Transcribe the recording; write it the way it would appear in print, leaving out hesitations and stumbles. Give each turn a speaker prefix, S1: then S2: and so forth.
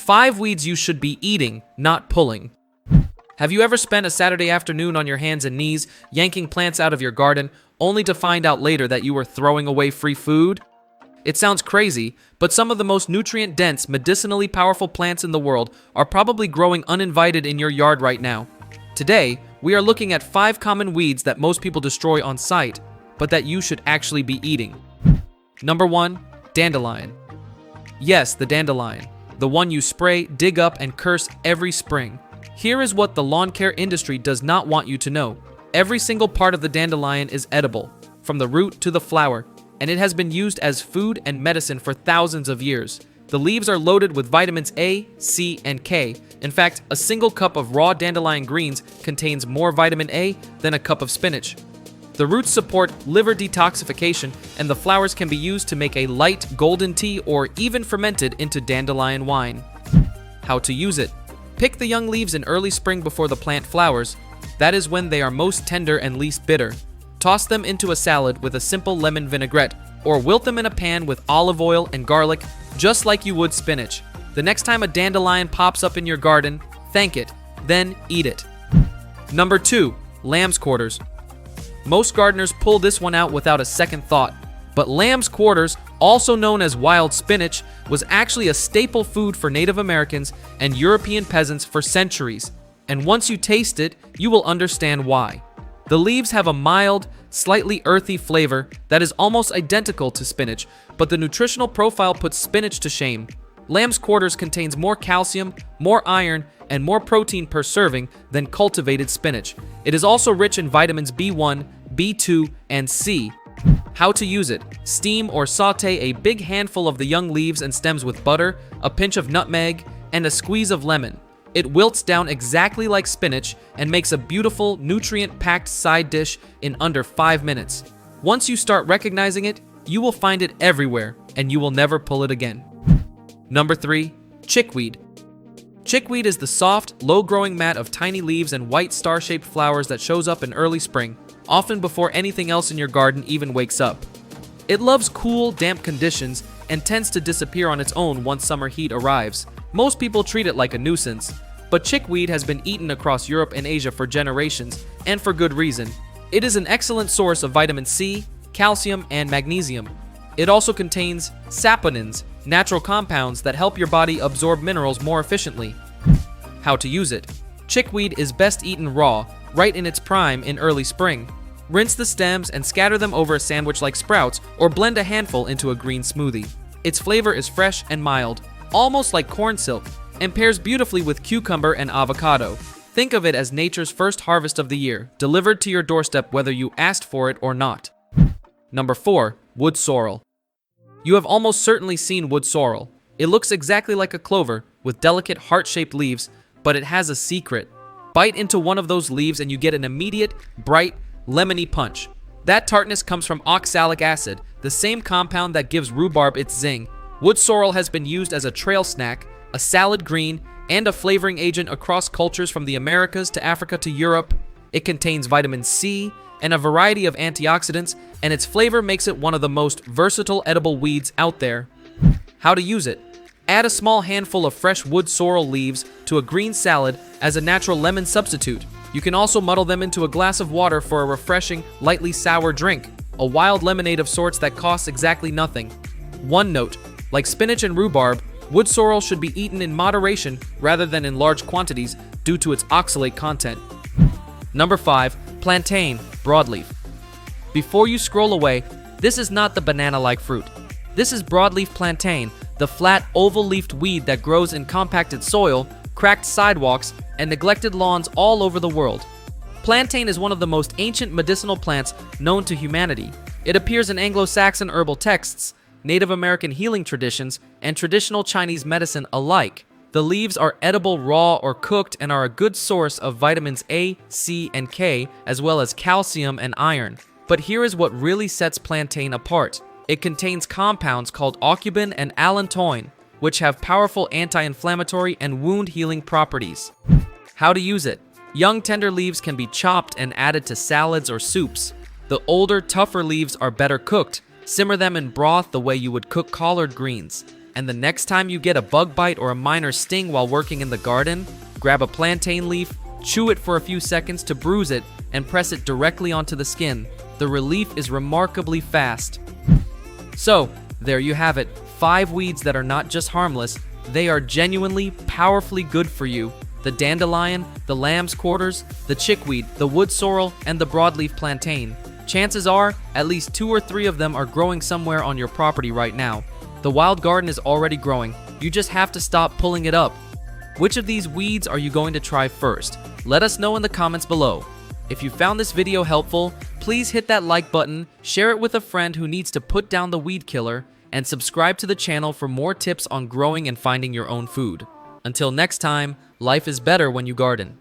S1: 5 weeds you should be eating, not pulling. Have you ever spent a Saturday afternoon on your hands and knees, yanking plants out of your garden, only to find out later that you were throwing away free food? It sounds crazy, but some of the most nutrient-dense, medicinally powerful plants in the world are probably growing uninvited in your yard right now. Today, we are looking at 5 common weeds that most people destroy on site, but that you should actually be eating. Number 1. Dandelion. Yes, the dandelion. The one you spray, dig up, and curse every spring. Here is what the lawn care industry does not want you to know. Every single part of the dandelion is edible, from the root to the flower, and it has been used as food and medicine for thousands of years. The leaves are loaded with vitamins A, C, and K. In fact, a single cup of raw dandelion greens contains more vitamin A than a cup of spinach. The roots support liver detoxification, and the flowers can be used to make a light golden tea or even fermented into dandelion wine. How to use it. Pick the young leaves in early spring before the plant flowers. That is when they are most tender and least bitter. Toss them into a salad with a simple lemon vinaigrette, or wilt them in a pan with olive oil and garlic, just like you would spinach. The next time a dandelion pops up in your garden, thank it, then eat it. Number 2. Lamb's quarters. Most gardeners pull this one out without a second thought, but lamb's quarters, also known as wild spinach, was actually a staple food for Native Americans and European peasants for centuries. And once you taste it, you will understand why. The leaves have a mild, slightly earthy flavor that is almost identical to spinach, but the nutritional profile puts spinach to shame. Lamb's quarters contains more calcium, more iron, and more protein per serving than cultivated spinach. It is also rich in vitamins B1, B2, and C. How to use it. Steam or saute a big handful of the young leaves and stems with butter, a pinch of nutmeg, and a squeeze of lemon. It wilts down exactly like spinach and makes a beautiful, nutrient-packed side dish in under 5 minutes. Once you start recognizing it, you will find it everywhere, and you will never pull it again. Number 3. Chickweed. Chickweed is the soft, low-growing mat of tiny leaves and white star-shaped flowers that shows up in early spring, often before anything else in your garden even wakes up. It loves cool, damp conditions and tends to disappear on its own once summer heat arrives. Most people treat it like a nuisance, but chickweed has been eaten across Europe and Asia for generations, and for good reason. It is an excellent source of vitamin C, calcium, and magnesium. It also contains saponins, natural compounds that help your body absorb minerals more efficiently. How to use it. Chickweed is best eaten raw, right in its prime in early spring. Rinse the stems and scatter them over a sandwich like sprouts, or blend a handful into a green smoothie. Its flavor is fresh and mild, almost like corn silk, and pairs beautifully with cucumber and avocado. Think of it as nature's first harvest of the year, delivered to your doorstep whether you asked for it or not. Number 4. Wood sorrel. You have almost certainly seen wood sorrel. It looks exactly like a clover, with delicate heart-shaped leaves, but it has a secret. Bite into one of those leaves and you get an immediate, bright, lemony punch. That tartness comes from oxalic acid, the same compound that gives rhubarb its zing. Wood sorrel has been used as a trail snack, a salad green, and a flavoring agent across cultures from the Americas to Africa to Europe. It contains vitamin C and a variety of antioxidants, and its flavor makes it one of the most versatile edible weeds out there. How to use it. Add a small handful of fresh wood sorrel leaves to a green salad as a natural lemon substitute. You can also muddle them into a glass of water for a refreshing, lightly sour drink, a wild lemonade of sorts that costs exactly nothing. One note, like spinach and rhubarb, wood sorrel should be eaten in moderation rather than in large quantities due to its oxalate content. Number 5. Plantain, broadleaf. Before you scroll away, this is not the banana-like fruit. This is broadleaf plantain, the flat, oval-leafed weed that grows in compacted soil, cracked sidewalks, and neglected lawns all over the world. Plantain is one of the most ancient medicinal plants known to humanity. It appears in Anglo-Saxon herbal texts, Native American healing traditions, and traditional Chinese medicine alike. The leaves are edible raw or cooked and are a good source of vitamins A, C, and K, as well as calcium and iron. But here is what really sets plantain apart. It contains compounds called aucubin and allantoin, which have powerful anti-inflammatory and wound-healing properties. How to use it. Young tender leaves can be chopped and added to salads or soups. The older, tougher leaves are better cooked. Simmer them in broth the way you would cook collard greens. And the next time you get a bug bite or a minor sting while working in the garden, grab a plantain leaf, chew it for a few seconds to bruise it, and press it directly onto the skin. The relief is remarkably fast. So, there you have it. 5 weeds that are not just harmless, they are genuinely, powerfully good for you. The dandelion, the lamb's quarters, the chickweed, the wood sorrel, and the broadleaf plantain. Chances are, at least 2 or 3 of them are growing somewhere on your property right now. The wild garden is already growing. You just have to stop pulling it up. Which of these weeds are you going to try first? Let us know in the comments below. If you found this video helpful, please hit that like button, share it with a friend who needs to put down the weed killer, and subscribe to the channel for more tips on growing and finding your own food. Until next time, life is better when you garden.